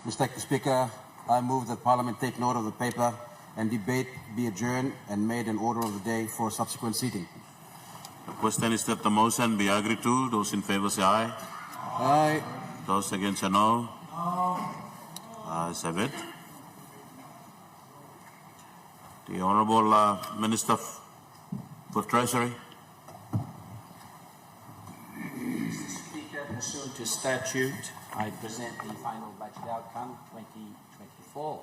Mr. Speaker, I move that Parliament take note of the paper and debate be adjourned and made an order of the day for subsequent seating. The question is that the motion be agreed to. Those in favour say aye. Aye. Those against say no. No. Ayes have it. The Honourable Minister for Treasury. Mr. Speaker, pursuant to statute, I present the final budget outcome 2024.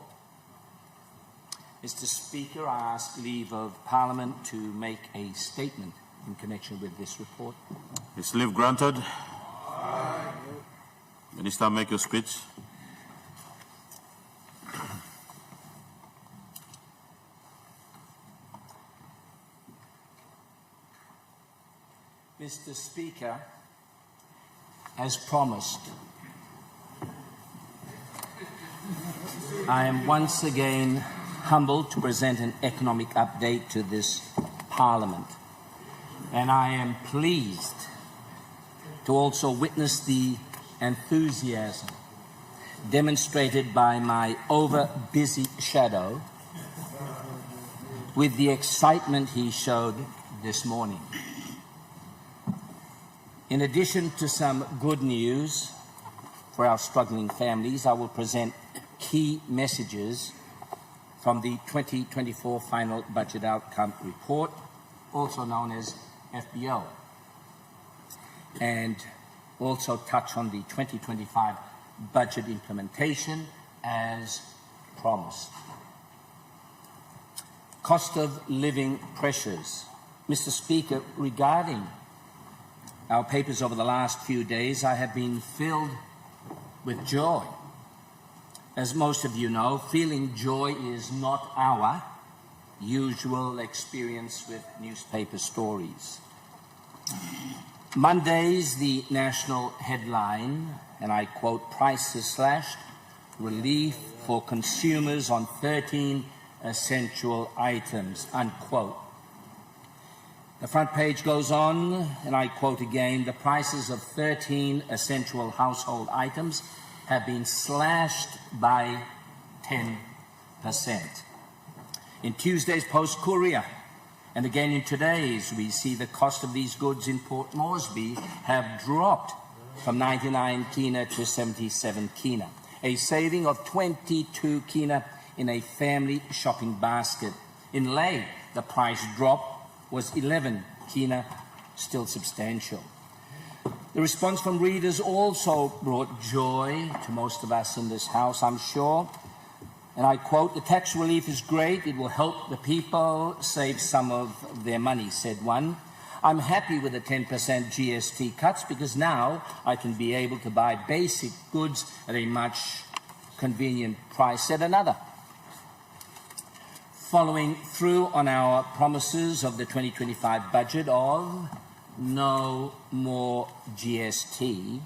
Mr. Speaker, I ask leave of Parliament to make a statement in connection with this report. Is leave granted? Aye. Minister, make your speech. Mr. Speaker, as promised, I am once again humbled to present an economic update to this Parliament, and I am pleased to also witness the enthusiasm demonstrated by my over-busy shadow with the excitement he showed this morning. In addition to some good news for our struggling families, I will present key messages from the 2024 Final Budget Outcome Report, also known as FBO, and also touch on the 2025 budget implementation as promised. Cost of living pressures. Mr. Speaker, regarding our papers over the last few days, I have been filled with joy. As most of you know, feeling joy is not our usual experience with newspaper stories. Monday's the national headline, and I quote, "Prices slashed, relief for consumers on 13 essential items," unquote. The front page goes on, and I quote again, "The prices of 13 essential household items have been slashed by 10%. In Tuesday's Post Courier, and again in today's, we see the cost of these goods in Port Moresby have dropped from 99 kina to 77 kina, a saving of 22 kina in a family shopping basket. In Ley, the price drop was 11 kina, still substantial. The response from readers also brought joy to most of us in this House, I'm sure. And I quote, "The tax relief is great. It will help the people save some of their money," said one. "I'm happy with the 10% GST cuts because now I can be able to buy basic goods at a much convenient price," said another. Following through on our promises of the 2025 budget of no more GST.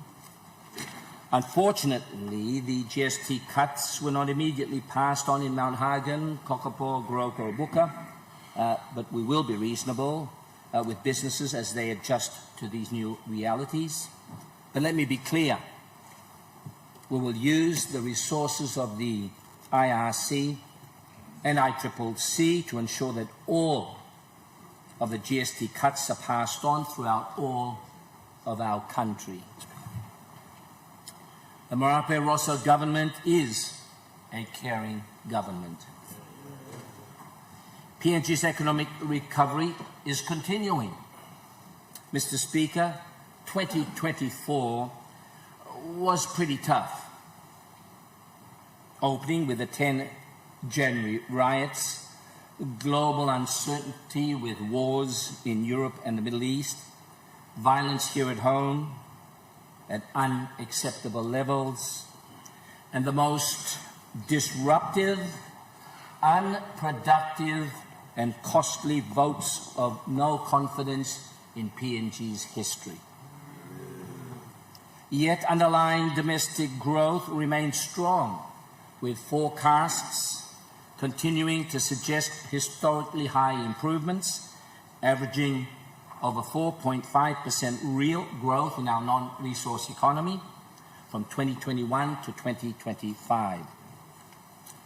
Unfortunately, the GST cuts were not immediately passed on in Mt Hagen, Kokopo, Goroka or Buka, but we will be reasonable with businesses as they adjust to these new realities. But let me be clear, we will use the resources of the IRC and ICCC to ensure that all of the GST cuts are passed on throughout all of our country. The Marape-Rosso Government is a caring government. PNG's economic recovery is continuing. Mr. Speaker, 2024 was pretty tough. Opening with the 10 January riots, global uncertainty with wars in Europe and the Middle East, violence here at home at unacceptable levels, and the most disruptive, unproductive, and costly votes of no confidence in PNG's history. Yet underlying domestic growth remains strong, with forecasts continuing to suggest historically high improvements, averaging over 4.5% real growth in our non-resource economy, from 2021 to 2025.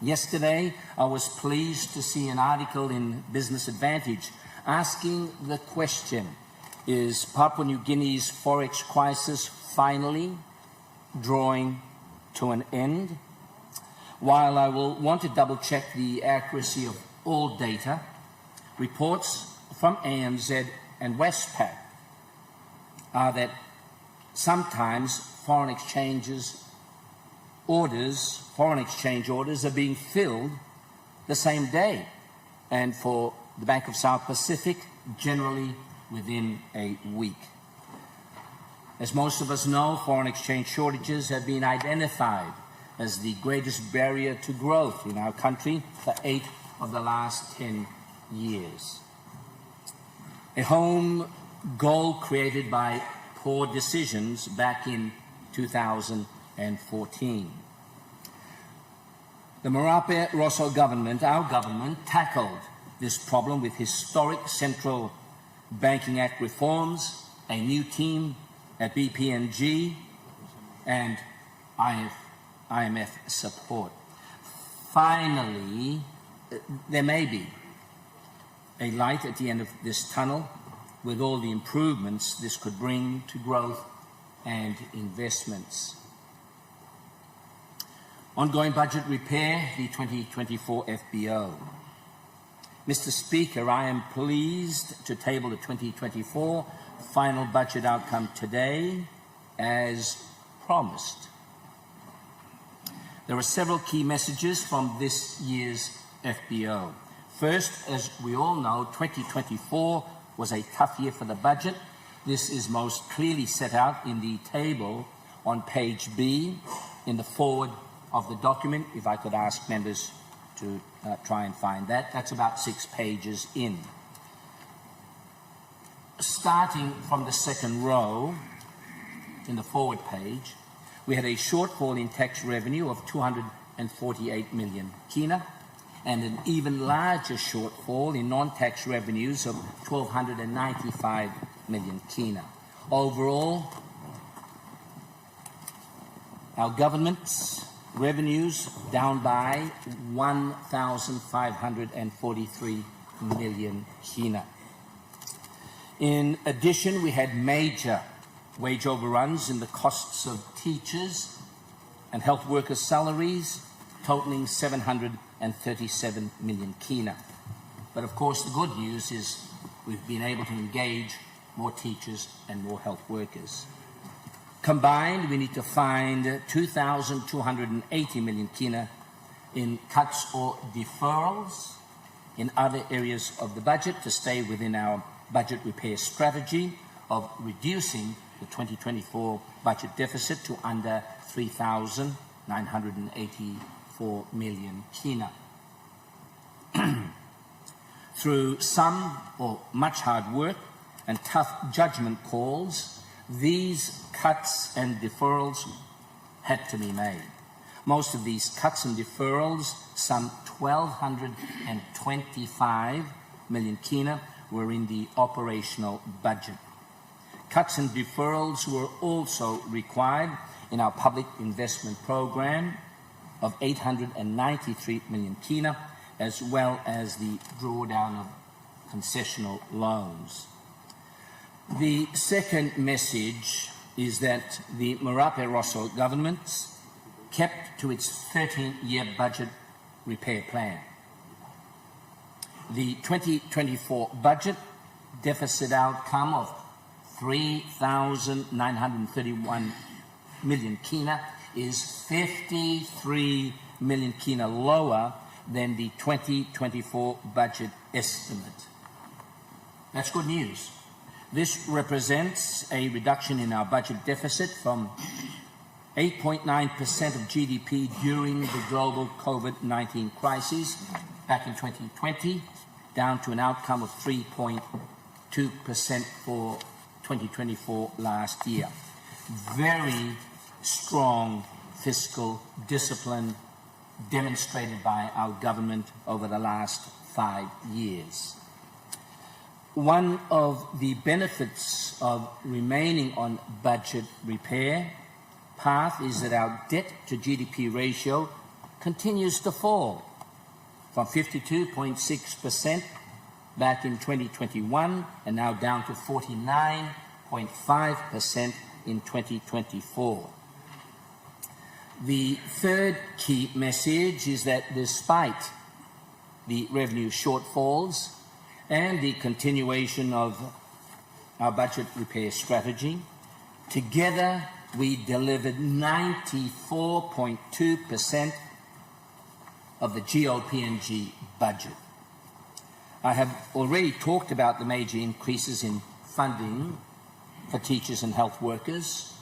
Yesterday, I was pleased to see an article in Business Advantage asking the question, is Papua New Guinea's forex crisis finally drawing to an end? While I will want to double-check the accuracy of all data, reports from ANZ and Westpac are that sometimes foreign exchange orders are being filled the same day, and for the Bank of South Pacific, generally within a week. As most of us know, foreign exchange shortages have been identified as the greatest barrier to growth in our country for 8 of the last 10 years. A home goal created by poor decisions back in 2014. The Marape-Rosso Government, our government, tackled this problem with historic Central Banking Act reforms, a new team at BPNG, and IMF support. Finally, there may be a light at the end of this tunnel with all the improvements this could bring to growth and investments. Ongoing budget repair, the 2024 FBO. Mr. Speaker, I am pleased to table the 2024 final budget outcome today as promised. There are several key messages from this year's FBO. First, as we all know, 2024 was a tough year for the budget. This is most clearly set out in the table on page B in the forward of the document. If I could ask members to try and find that. That's about 6 pages in. Starting from the second row in the forward page, we had a shortfall in tax revenue of 248 million kina and an even larger shortfall in non-tax revenues of 1,295 million kina. Overall, our government's revenues down by 1,543 million kina. In addition, we had major wage overruns in the costs of teachers and health workers' salaries, totaling 737 million kina. But of course, the good news is we've been able to engage more teachers and more health workers. Combined, we need to find 2,280 million kina in cuts or deferrals in other areas of the budget to stay within our budget repair strategy of reducing the 2024 budget deficit to under 3,984 million kina. Through some or much hard work and tough judgment calls, these cuts and deferrals had to be made. Most of these cuts and deferrals, some 1,225 million kina, were in the operational budget. Cuts and deferrals were also required in our public investment program of 893 million kina, as well as the drawdown of concessional loans. The second message is that the Marape-Rosso Government kept to its 13-year budget repair plan. The 2024 budget deficit outcome of 3,931 million kina is 53 million kina lower than the 2024 budget estimate. That's good news. This represents a reduction in our budget deficit from 8.9% of GDP during the global COVID-19 crisis back in 2020, down to an outcome of 3.2% for 2024 last year. Very strong fiscal discipline demonstrated by our government over the last 5 years. One of the benefits of remaining on budget repair path is that our debt to GDP ratio continues to fall from 52.6% back in 2021 and now down to 49.5% in 2024. The third key message is that despite the revenue shortfalls and the continuation of our budget repair strategy, together we delivered 94.2% of the GOP&G budget. I have already talked about the major increases in funding for teachers and health workers.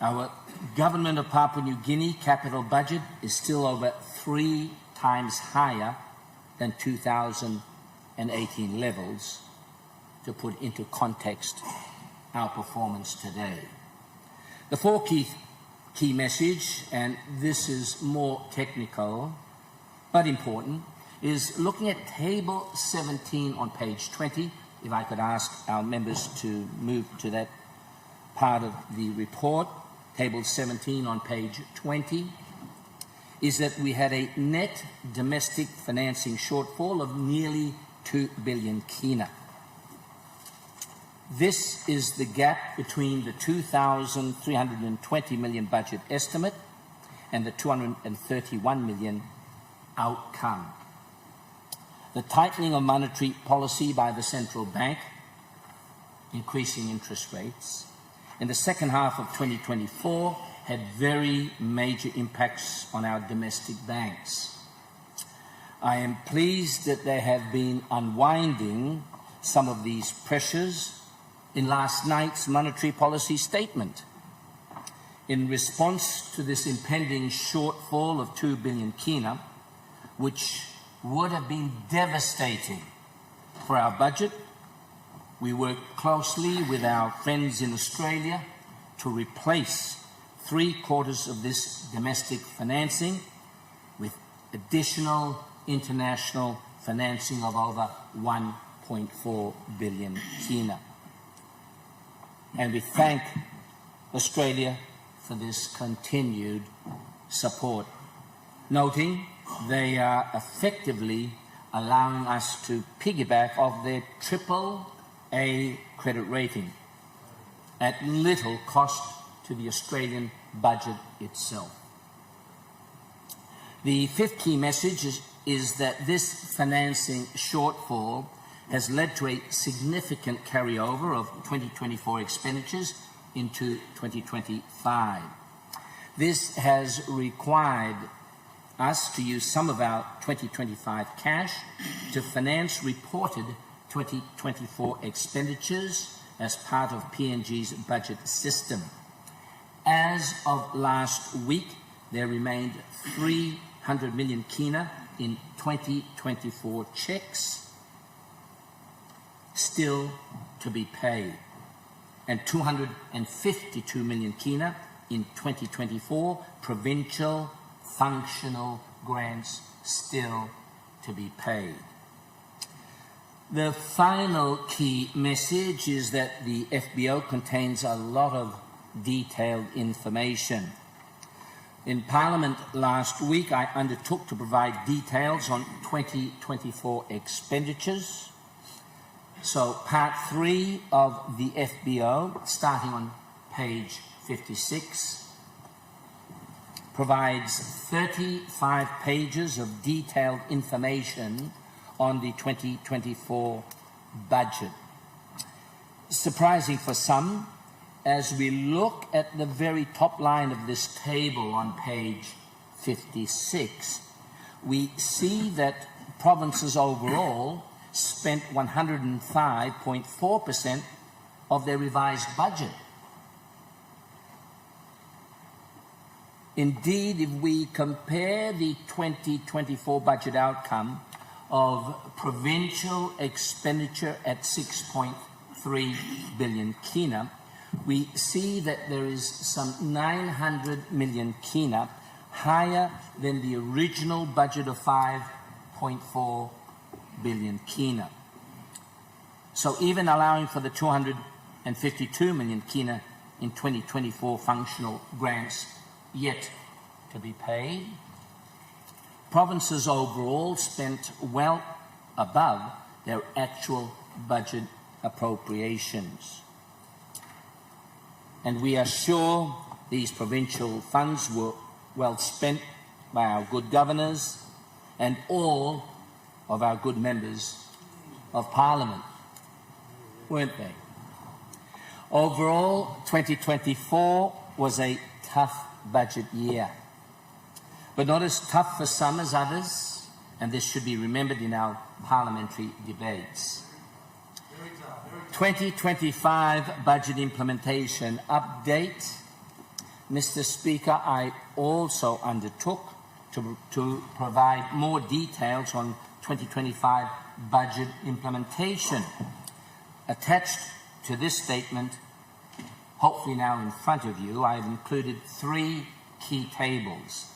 Our Government of Papua New Guinea capital budget is still over 3 times higher than 2018 levels, to put into context our performance today. The fourth key message, and this is more technical but important, is looking at Table 17 on page 20. If I could ask our members to move to that part of the report. Table 17 on page 20 is that we had a net domestic financing shortfall of nearly 2 billion kina. This is the gap between the 2,320 million budget estimate and the 231 million outcome. The tightening of monetary policy by the central bank, increasing interest rates, in the second half of 2024 had very major impacts on our domestic banks. I am pleased that they have been unwinding some of these pressures in last night's monetary policy statement. In response to this impending shortfall of 2 billion kina, which would have been devastating for our budget, we worked closely with our friends in Australia to replace 3/4 of this domestic financing with additional international financing of over 1.4 billion kina. And we thank Australia for this continued support, noting they are effectively allowing us to piggyback off their AAA credit rating at little cost to the Australian budget itself. The fifth key message is that this financing shortfall has led to a significant carryover of 2024 expenditures into 2025. This has required us to use some of our 2025 cash to finance reported 2024 expenditures as part of PNG's budget system. As of last week, there remained 300 million kina in 2024 checks still to be paid, and 252 million kina in 2024 provincial functional grants still to be paid. The final key message is that the FBO contains a lot of detailed information. In Parliament last week, I undertook to provide details on 2024 expenditures. So Part 3 of the FBO, starting on page 56, provides 35 pages of detailed information on the 2024 budget. Surprising for some, as we look at the very top line of this table on page 56, we see that provinces overall spent 105.4% of their revised budget. Indeed, if we compare the 2024 budget outcome of provincial expenditure at 6.3 billion kina, we see that there is some 900 million kina higher than the original budget of 5.4 billion kina. So even allowing for the 252 million kina in 2024 functional grants yet to be paid. Provinces overall spent well above their actual budget appropriations. And we are sure these provincial funds were well spent by our good governors and all of our good members of Parliament, weren't they? Overall, 2024 was a tough budget year, but not as tough for some as others, and this should be remembered in our parliamentary debates. 2025 budget implementation update. Mr. Speaker, I also undertook to provide more details on 2025 budget implementation. Attached to this statement, hopefully now in front of you, I have included 3 key tables.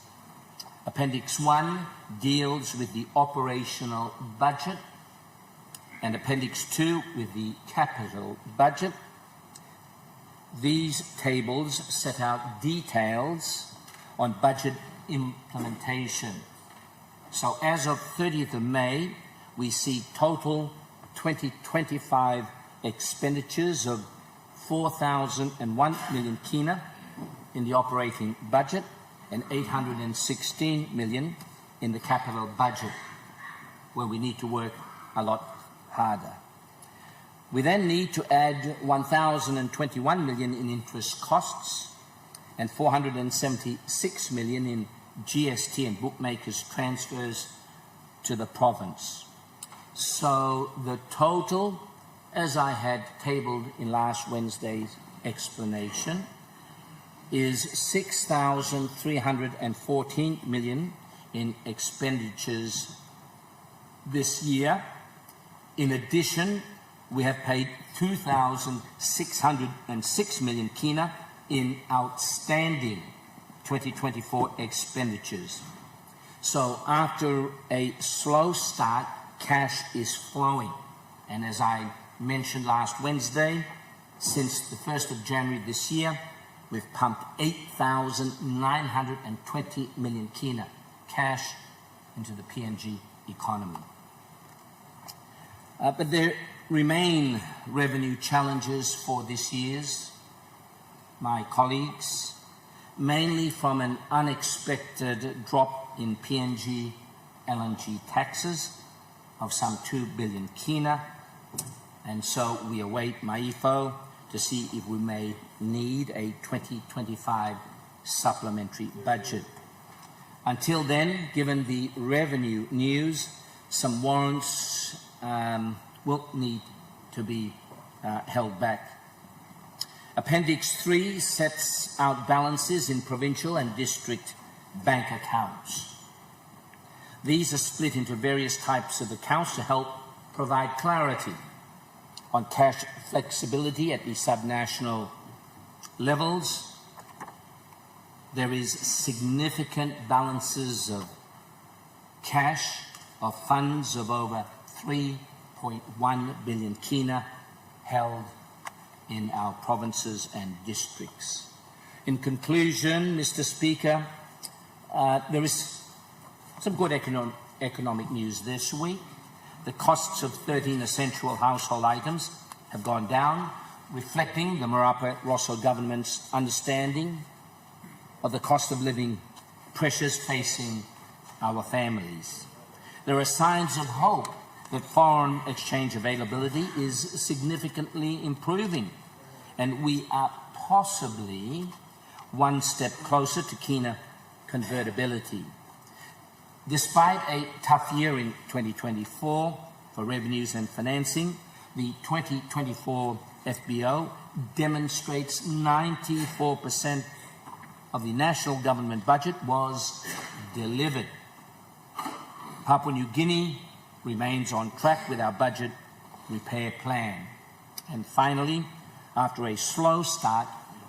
Appendix 1 deals with the operational budget, and Appendix 2 with the capital budget. These tables set out details on budget implementation. So as of 30th of May, we see total 2025 expenditures of 4,001 million kina in the operating budget and 816 million in the capital budget, where we need to work a lot harder. We then need to add 1,021 million in interest costs and 476 million in GST and bookmakers transfers to the province. So the total, as I had tabled in last Wednesday's explanation, is 6,314 million in expenditures this year. In addition, we have paid 2,606 million kina in outstanding 2024 expenditures. So after a slow start, cash is flowing. And as I mentioned last Wednesday, since the 1st of January this year, we've pumped 8,920 million kina cash into the PNG economy. But there remain revenue challenges for this year's, my colleagues, mainly from an unexpected drop in PNG LNG taxes of some 2 billion kina, and so we await MAIFO to see if we may need a 2025 supplementary budget. Until then, given the revenue news, some warrants will need to be held back. Appendix 3 sets out balances in provincial and district bank accounts. These are split into various types of accounts to help provide clarity on cash flexibility at the subnational levels. There is significant balances of cash, of funds of over 3.1 billion kina held in our provinces and districts. In conclusion, Mr. Speaker, there is some good economic news this week. The costs of 13 essential household items have gone down, reflecting the Marape-Rosso Government's understanding of the cost of living pressures facing our families. There are signs of hope that foreign exchange availability is significantly improving, and we are possibly one step closer to kina convertibility. Despite a tough year in 2024 for revenues and financing, the 2024 FBO demonstrates 94% of the national government budget was delivered. Papua New Guinea remains on track with our budget repair plan. And finally, after a slow start,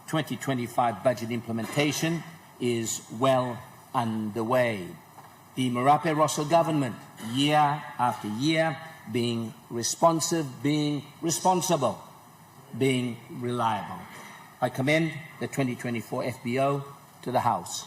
2025 budget implementation is well underway. The Marape-Rosso Government, year after year, being responsive, being responsible, being reliable. I commend the 2024 FBO to the House.